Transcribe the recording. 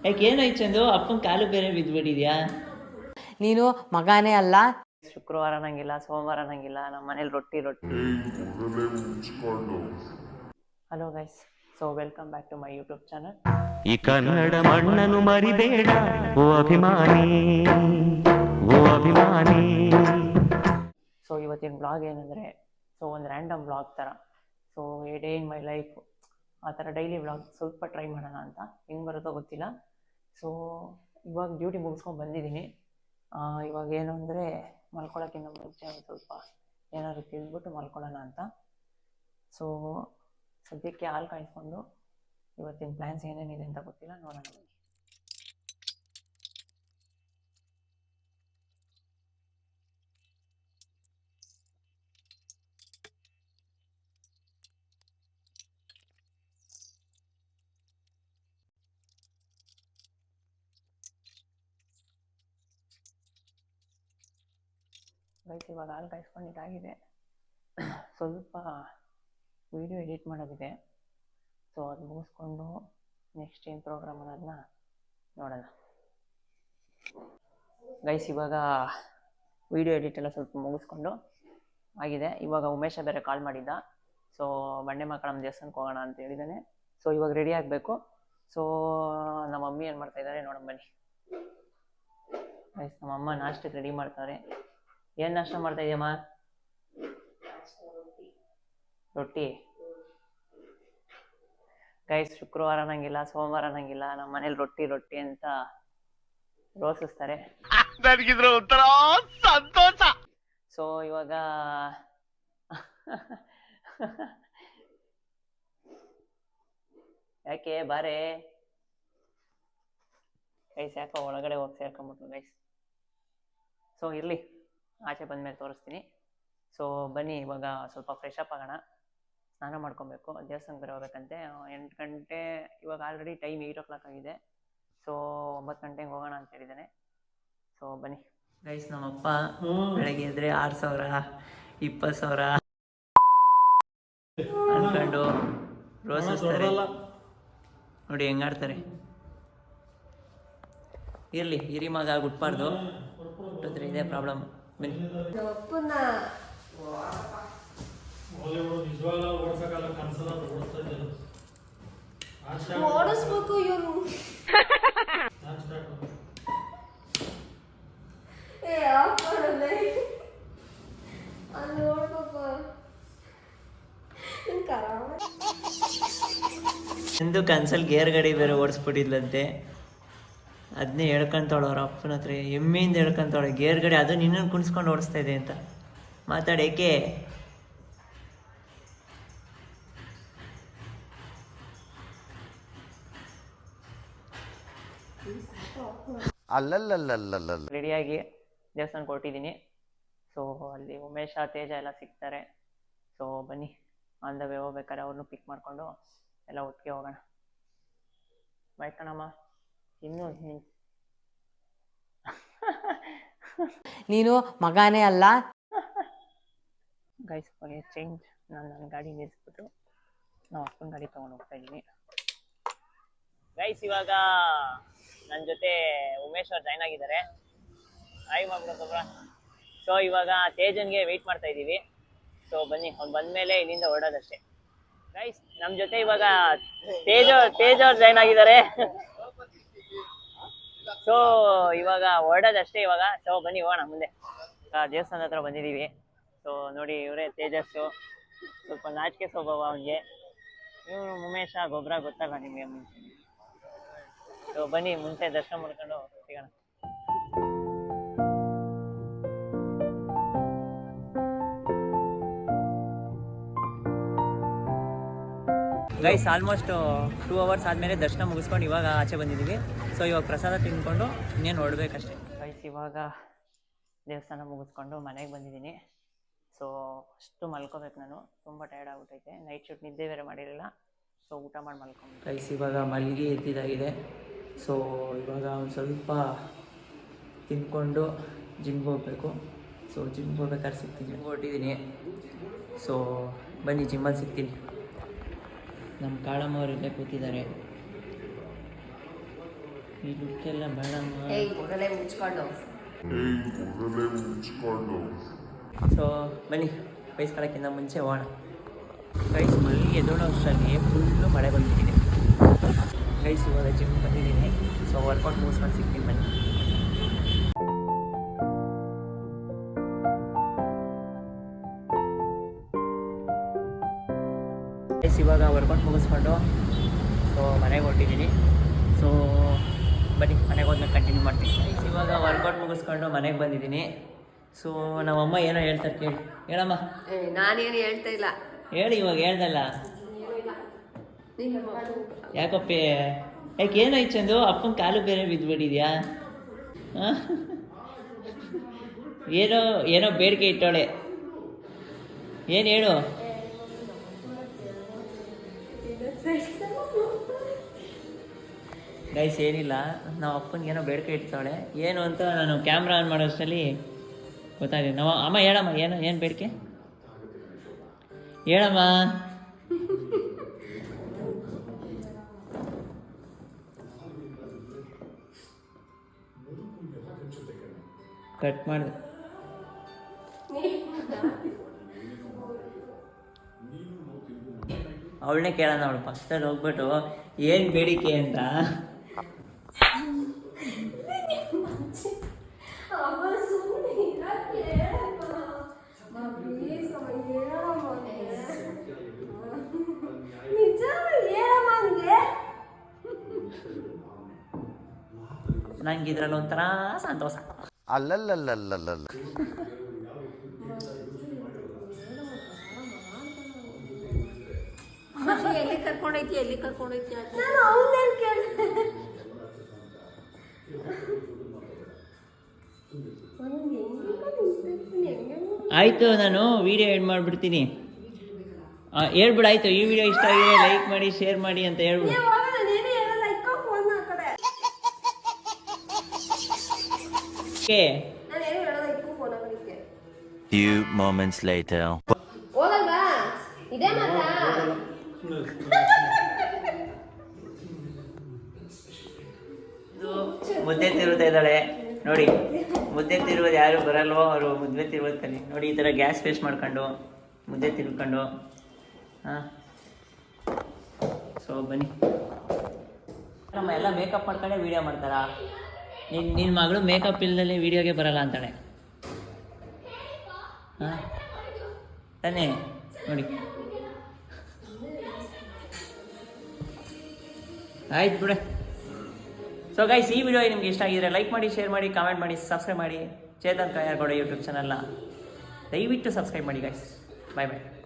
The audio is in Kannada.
ಯಾಕೆ ಏನಾಯ್ತು ಚಂದು ಅಪ್ಪನ ಕಾಲು ಬೇರೆ ಬಿದ್ದುಬಿಟ್ಟಿದ್ಯಾ? ನೀನು ಮಗನೇ ಅಲ್ಲ. ಶುಕ್ರವಾರ ನಂಗಿಲ್ಲ, ಸೋಮವಾರ ನಂಗಿಲ್ಲ, ನಮ್ಮ ಮನೇಲಿ ರೊಟ್ಟಿ. Hello guys, so welcome back to my YouTube channel. ಈ ಕನ್ನಡ ಮಣ್ಣನ್ನು ಮರಿಬೇಡ ಓ ಅಭಿಮಾನಿ, ಓ ಅಭಿಮಾನಿ. ಸೊ ಇವತ್ತಿನ ಬ್ಲಾಗ್ ಏನಂದರೆ, ಸೊ ಒಂದು ರ್ಯಾಂಡಮ್ ಬ್ಲಾಗ್ ಥರ. So A day in my life ಆ ಥರ ಡೈಲಿ ಬ್ಲಾಗ್ ಸ್ವಲ್ಪ ಟ್ರೈ ಮಾಡೋಣ ಅಂತ. ಹೆಂಗೆ ಬರುತ್ತೋ ಗೊತ್ತಿಲ್ಲ. ಸೊ ಇವಾಗ ಡ್ಯೂಟಿ ಮುಗಿಸ್ಕೊಂಡು ಬಂದಿದ್ದೀನಿ. ಇವಾಗ ಏನು ಅಂದರೆ ಮಲ್ಕೊಳ್ಳೋಕ್ಕಿಂತ ಮುಂಚೆ ಒಂದು ಸ್ವಲ್ಪ ಏನಾದ್ರು ತಿಂದ್ಬಿಟ್ಟು ಮಲ್ಕೊಳ್ಳೋಣ ಅಂತ. ಸೊ ಸದ್ಯಕ್ಕೆ ಹಾಲು ಕಾಯಿಸ್ಕೊಂಡು ಇವತ್ತಿನ ಪ್ಲ್ಯಾನ್ಸ್ ಏನೇನಿದೆ ಅಂತ ಗೊತ್ತಿಲ್ಲ, ನೋಡೋಣ. ಗೈಸ್, ಇವಾಗ ಹಾಲು ಕಾಯಿಸ್ಕೊಂಡಿದ್ದಾಗಿದೆ. ಸ್ವಲ್ಪ ವೀಡಿಯೋ ಎಡಿಟ್ ಮಾಡೋದಿದೆ. ಸೊ ಅದು ಮುಗಿಸ್ಕೊಂಡು ನೆಕ್ಸ್ಟ್ ಏನು ಪ್ರೋಗ್ರಾಮ್ ಅನ್ನೋದನ್ನ ನೋಡೋಣ. ಗೈಸ್, ಇವಾಗ ವೀಡಿಯೋ ಎಡಿಟ್ ಎಲ್ಲ ಸ್ವಲ್ಪ ಮುಗಿಸ್ಕೊಂಡು ಆಗಿದೆ. ಇವಾಗ ಉಮೇಶ ಬೇರೆ ಕಾಲ್ ಮಾಡಿದ್ದ. ಸೊ ಬಂಡೆ ಮಕ್ಕಳಮ್ಮ ದೇವಸ್ಥಾನಕ್ಕೆ ಹೋಗೋಣ ಅಂತ ಹೇಳಿದ್ದಾನೆ. ಸೊ ಇವಾಗ ರೆಡಿ ಆಗಬೇಕು. ಸೊ ನಮ್ಮ ಮಮ್ಮಿ ಏನು ಮಾಡ್ತಾಯಿದ್ದಾರೆ ನೋಡೋಣ ಬನ್ನಿ. ಗೈಸ್, ನಮ್ಮಮ್ಮ ನಾಷ್ಟಕ್ಕೆ ರೆಡಿ ಮಾಡ್ತಾರೆ. ಏನು ನಾಷ್ಟ ಮಾಡ್ತಾ ಇದೆಯಮ್ಮ? ರೊಟ್ಟಿ. ಗೈಸ್, ಶುಕ್ರವಾರ ನಂಗಿಲ್ಲ, ಸೋಮವಾರ ನಂಗಿಲ್ಲ, ನಮ್ಮ ಮನೇಲಿ ರೊಟ್ಟಿ ಅಂತ ರೋಸಿಸ್ತಾರೆ. ನನಗಿದ್ರ ಒಂಥರ ಸಂತೋಷ. ಸೊ ಇವಾಗ ಯಾಕೆ ಬಾರೆ ಗೈಸ್, ಯಾಕೋ ಒಳಗಡೆ ಹೋಗಿ ಸೇರ್ಕೊಂಬಿಟ್ಲು ಗೈಸ್. ಸೊ ಇರಲಿ, ಆಚೆ ಬಂದಮೇಲೆ ತೋರಿಸ್ತೀನಿ. ಸೊ ಬನ್ನಿ, ಇವಾಗ ಸ್ವಲ್ಪ ಫ್ರೆಶ್ ಅಪ್ ಆಗೋಣ. ಸ್ನಾನ ಮಾಡ್ಕೊಬೇಕು, ದೇವಸ್ಥಾನಕ್ಕೆ ಬೇರೆ ಹೋಗ್ಬೇಕಂತೆ. 8 ಗಂಟೆ, ಇವಾಗ ಆಲ್ರೆಡಿ ಟೈಮ್ 8 o'clock ಆಗಿದೆ. ಸೊ 9 ಗಂಟೆಗೆ ಹೋಗೋಣ ಅಂತ ಹೇಳಿದ್ದಾನೆ. ಸೊ ಬನ್ನಿ ಗೈಸ್. ನಮ್ಮಪ್ಪ ಬೆಳಗ್ಗೆ ಎದ್ರೆ 6,000 20,000 ಅನ್ಕೊಂಡು ರೋಸಿಸ್ತಾರೆ. ನೋಡಿ ಹೆಂಗಾಡ್ತಾರೆ. ಇರಲಿ, ಹಿರಿ ಮಗ ಗುಟ್ಬಾರ್ದು, ಹುಟ್ಟಿದ್ರೆ ಇದೇ ಪ್ರಾಬ್ಲಮ್. ಬನ್ನಿ. ಓಡಿಸ್ಬೇಕು ಇವನು. ಅಲ್ಲಿ ಓಡ್ಬೇಕು ಎಂದು ಕನ್ಸಲ್ ಗೇರ್ ಗಾಡಿ ಬೇರೆ ಓಡಿಸ್ಬಿಟ್ಟಿದ್ಲಂತೆ. ಅದನ್ನೇ ಹೇಳ್ಕೊಂತಾಳು ಅವ್ರ ಅಪ್ಪನ ಹತ್ರ, ಎಮ್ಮೆಯಿಂದ ಹೇಳ್ಕೊಂತಾಳೆ ಗೇರ್ ಗಾಡಿ ಅದು ನಿನ್ನನ್ನು ಕುಣಿಸ್ಕೊಂಡು ಓಡಿಸ್ತಾ ಇದೆ ಅಂತ. ಮಾತಾಡೇಕೆ? ಅಲ್ಲಲ್ಲಲ್ಲಲ್ಲ ರೆಡಿಯಾಗಿ ದೇವಸ್ಥಾನಕ್ಕೆ ಹೊರಟಿದ್ದೀನಿ. ಸೊ ಅಲ್ಲಿ ಉಮೇಶ, ತೇಜ ಎಲ್ಲ ಸಿಗ್ತಾರೆ. ಸೊ ಬನ್ನಿ, ಆನ್ ದ ವೇ ಹೋಗ್ಬೇಕಾದ್ರೆ ಅವ್ರನ್ನೂ ಪಿಕ್ ಮಾಡಿಕೊಂಡು ಎಲ್ಲ ಒಟ್ಟಿಗೆ ಹೋಗೋಣ. ಬಾಯ್ ಕಣಮ್ಮ. ಇನ್ನೂ ನೀನು ಮಗನೇ ಅಲ್ಲ. Guys, change. ನನ್ನ ಗಾಡಿ ನಿಲ್ಲಿಸ್ಬಿಟ್ಟು ನಾವು ಅಪ್ಪನ ಗಾಡಿ ತೊಗೊಂಡು ಹೋಗ್ತಾ ಇದ್ದೀನಿ. ಗೈಸ್, ಇವಾಗ ನನ್ನ ಜೊತೆ ಉಮೇಶ್ ಅವ್ರು ಜಾಯ್ನ್ ಆಗಿದ್ದಾರೆ. ಹಾಯ್ ಮಾಡ್ಬಿಡೋಬ್ರ. ಸೊ ಇವಾಗ ತೇಜನ್ಗೆ ವೆಯ್ಟ್ ಮಾಡ್ತಾ ಇದ್ದೀವಿ. ಸೊ ಬನ್ನಿ, ಅವ್ನು ಬಂದಮೇಲೆ ಇಲ್ಲಿಂದ ಹೊರಡೋದಷ್ಟೇ. ಗೈಸ್, ನಮ್ಮ ಜೊತೆ ಇವಾಗ ತೇಜ್ ಅವ್ರು ಜಾಯ್ನ್ ಆಗಿದ್ದಾರೆ. ಸೊ ಇವಾಗ ಹೊರಡೋದಷ್ಟೇ ಇವಾಗ. ಸೊ ಬನ್ನಿ ಹೋಗೋಣ ಮುಂದೆ. ದೇವಸ್ಥಾನದ ಹತ್ರ ಬಂದಿದ್ದೀವಿ. ಸೊ ನೋಡಿ, ಇವರೇ ತೇಜಸ್ಸು. ಸ್ವಲ್ಪ ನಾಚಿಕೆ ಸ್ವಭಾವ ಅವನಿಗೆ. ಇವನು ಉಮೇಶ, ಗೊಬ್ಬರ ಗೊತ್ತಲ್ಲ ನಿಮಗೆ ಮುಂಚೆ. ಸೊ ಬನ್ನಿ, ಮುಂಚೆ ದರ್ಶನ ಮಾಡ್ಕೊಂಡು ಸಿಗೋಣ. ಗೈಸ್, ಆಲ್ಮೋಸ್ಟ್ 2 hours ಆದಮೇಲೆ ದರ್ಶನ ಮುಗಿಸ್ಕೊಂಡು ಇವಾಗ ಆಚೆ ಬಂದಿದ್ದೀವಿ. ಸೊ ಇವಾಗ ಪ್ರಸಾದ ತಿಂದ್ಕೊಂಡು ಇನ್ನೇನು ಹೊರಡ್ಬೇಕಷ್ಟೇ. ಗೈಸ್, ಇವಾಗ ದೇವಸ್ಥಾನ ಮುಗಿಸ್ಕೊಂಡು ಮನೆಗೆ ಬಂದಿದ್ದೀನಿ. ಸೊ ಅಷ್ಟು ಮಲ್ಕೋಬೇಕು ನಾನು. ತುಂಬ ಟಯರ್ಡ್ ಆಗ್ಬಿಟ್ಟೈತೆ. ನೈಟ್ ಶೂಟ್ ನಿದ್ದೆ ಬೇರೆ ಮಾಡಿರಲಿಲ್ಲ. ಸೊ ಊಟ ಮಾಡಿ ಮಲ್ಕೊಂಡು ಗೈಸ್, ಇವಾಗ ಮಲ್ಲಿಗೆ ಎದ್ದಿದ್ದಾಗಿದೆ. ಸೊ ಇವಾಗ ಒಂದು ಸ್ವಲ್ಪ ತಿಂದ್ಕೊಂಡು ಜಿಮ್ಗೆ ಹೋಗಬೇಕು. ಸೊ ಜಿಮ್ಗೆ ಹೋಗ್ಬೇಕಾದ್ರೆ ಸಿಗ್ತೀನಿ. ಹೊರಟಿದ್ದೀನಿ. ಸೊ ಬನ್ನಿ, ಜಿಮ್ಮಲ್ಲಿ ಸಿಗ್ತೀನಿ. ನಮ್ಮ ಕಾಳಮ್ಮ ಅವರು ಇಲ್ಲೇ ಕೂತಿದ್ದಾರೆ. ಈ ಲುಕ್ಕೆಲ್ಲ ಬೇಡಮ್ಮ. ಏಯ್ ಕೂದಲೇ ಮುಚ್ಕೊಂಡು. ಸೊ ಬನ್ನಿ ಬೈಸ್ಕೊಳ್ಳೋಕ್ಕಿಂತ ಮುಂಚೆ ಹೋಗೋಣ. ಗೈಸ್ ಮಲ್ಲಿ ಎದ್ದೋಳೋ ಅಷ್ಟರಲ್ಲಿ ಫುಲ್ಲು ಮಳೆ ಬಂದ್ಬಿಟ್ಟಿದೆ. ಗೈಸ್ ಇವಾಗ ಜಿಮ್ ಬಂದಿದ್ದೀನಿ. ಸೊ ವರ್ಕೌಟ್ ಮುಗಿಸ್ಕೊಂಡು ಸಿಗ್ತೀನಿ ಬನ್ನಿ. ಗೈಸ್ ಇವಾಗ ವರ್ಕೌಟ್ ಮುಗಿಸ್ಕೊಂಡು ಸೊ ಮನೆಗೆ ಹೊರಟಿದ್ದೀನಿ. ಸೊ ಬನ್ನಿ ಮನೆಗೆ ಹೋದ್ಮೇಲೆ ಕಂಟಿನ್ಯೂ ಮಾಡ್ತೀನಿ. ಗೈಸ್ ಇವಾಗ ವರ್ಕೌಟ್ ಮುಗಿಸ್ಕೊಂಡು ಮನೆಗೆ ಬಂದಿದ್ದೀನಿ. ಸೊ ನಮ್ಮಮ್ಮ ಏನೋ ಹೇಳ್ತಾರೆ ಕೇಳಿ. ಹೇಳಮ್ಮ. ನಾನೇನು ಹೇಳ್ತಾ ಇಲ್ಲ. ಹೇಳಿ ಇವಾಗ ಹೇಳ್ದಲ್ಲ. ಯಾಕಪ್ಪೆ ಯಾಕೆ ಏನಾಯ್ತು ಚಂದು? ಅಪ್ಪನ ಕಾಲು ಬೇರೆ ಬಿದ್ದುಬಿಟ್ಟಿದ್ಯಾ? ಏನೋ ಏನೋ ಬೇಡಿಕೆ ಇಟ್ಟೋಳೆ. ಏನು ಹೇಳು? ಗೈಸ್ ಏನಿಲ್ಲ, ನಾವು ಅಪ್ಪನಿಗೆ ಏನೋ ಬೇಡಿಕೆ ಇಡ್ತಾಳೆ. ಏನು ಅಂತ ನಾನು ಕ್ಯಾಮ್ರಾ ಆನ್ ಮಾಡೋಷ್ಟರಲ್ಲಿ ಗೊತ್ತಾಗಿದೆ. ನಾವು ಅಮ್ಮ ಹೇಳಮ್ಮ ಏನು ಬೇಡಿಕೆ ಹೇಳಮ್ಮ. ಕಟ್ ಮಾಡಿದೆ. ಅವಳನ್ನೇ ಕೇಳೋಣ. ಅವಳು ಪಕ್ಕದಲ್ಲಿ ಹೋಗ್ಬಿಟ್ಟು ಏನು ಬೇಡಿಕೆ ಅಂತ. ನಂಗೆ ಇದ್ರಲ್ಲಿ ಒಂಥರ ಸಂತೋಷ. ಅಲ್ಲಲ್ಲಲ್ಲಲ್ಲಲ್ಲ ಎಲ್ಲಿ ಕರ್ಕೊಂಡೈತಿ ನಾನು ಅವನೇನು ಕೇಳಿದೆ. ಆಯಿತು, ನಾನು ವಿಡಿಯೋ ಎಡ್ ಮಾಡಿಬಿಡ್ತೀನಿ. ಹೇಳ್ಬಿಡು. ಆಯಿತು, ಈ ವಿಡಿಯೋ ಇಷ್ಟ ಆಗಿದೆ ಲೈಕ್ ಮಾಡಿ ಶೇರ್ ಮಾಡಿ ಅಂತ ಹೇಳ್ಬಿಡು. ಓಕೆ. Few moments later. ಹೋಗಲ್ವಾ? ಇದೇ ಮಾತಾ? ಮುದ್ದೆ ತಿರುವುತ್ತಾ ಇದ್ದಾಳೆ ನೋಡಿ. ಮುದ್ದೆ ತಿರುವುದು ಯಾರು ಬರಲ್ವೋ ಅವರು ಮುದ್ದೆ ತಿರುವುದು ಕಲಿ ನೋಡಿ. ಈ ಥರ ಗ್ಯಾಸ್ ವೇಸ್ಟ್ ಮಾಡ್ಕೊಂಡು ಮುದ್ದೆ ತಿರ್ಕೊಂಡು. ಹಾಂ, ಸೊ ಬನ್ನಿ. ನಮ್ಮ ಎಲ್ಲ ಮೇಕಪ್ ಮಾಡ್ಕೊಂಡೆ ವೀಡಿಯೋ ಮಾಡ್ತಾರಾ? ನಿನ್ನ ಮಗಳು ಮೇಕಪ್ ಇಲ್ಲದೆ ವೀಡಿಯೋಗೆ ಬರಲ್ಲ ಅಂತಾಳೆ. ಹಾಂ ತಾನೇ ನೋಡಿ. ಆಯ್ತು ಬಿಡೆ. ಸೊ ಗೈಸ್, ಈ ವಿಡಿಯೋ ನಿಮ್ಗೆ ಇಷ್ಟ ಆಗಿದ್ರೆ ಲೈಕ್ ಮಾಡಿ, ಶೇರ್ ಮಾಡಿ, ಕಾಮೆಂಟ್ ಮಾಡಿ, ಸಬ್ಸ್ಕ್ರೈಬ್ ಮಾಡಿ. ಚೇತನ್ ಕಾಯರ್ಗೌಡ ಯೂಟ್ಯೂಬ್ ಚಾನಲ್ನ ದಯವಿಟ್ಟು ಸಬ್ಸ್ಕ್ರೈಬ್ ಮಾಡಿ ಗೈಸ್. ಬಾಯ್ ಬಾಯ್.